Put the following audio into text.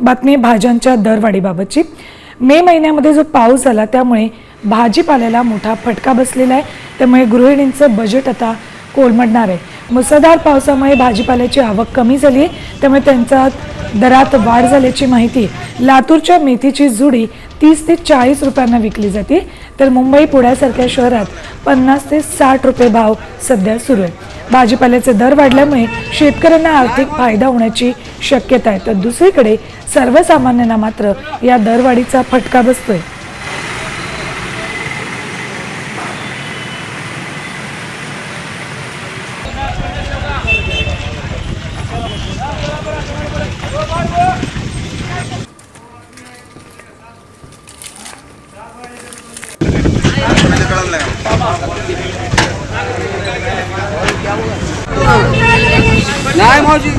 बातमी भाज्यांच्या दरवाढीबाबतची। मे महिन्यामध्ये जो पाऊस झाला त्यामुळे भाजीपाल्याला मोठा फटका बसलेला आहे, त्यामुळे गृहिणींचं बजेट आता कोलमडणार आहे। मुसळधार पावसामुळे भाजीपाल्याची आवक कमी झाली आहे, त्यामुळे त्यांच्या दरात वाढ झाल्याची माहिती। लातूरच्या मेथीची जुडी 30 ते 40 रुपयांना विकली जाते, तर मुंबई पुण्यासारख्या शहरात 50 ते 60 रुपये भाव सध्या सुरू आहे। भाजीपाल्याचे दर वाढल्यामुळे शेतकऱ्यांना आर्थिक फायदा होण्याची शक्यता आहे, तर दुसरीकडे सर्वसामान्यांना मात्र या दरवाढीचा फटका बसतोय। नाही मौजी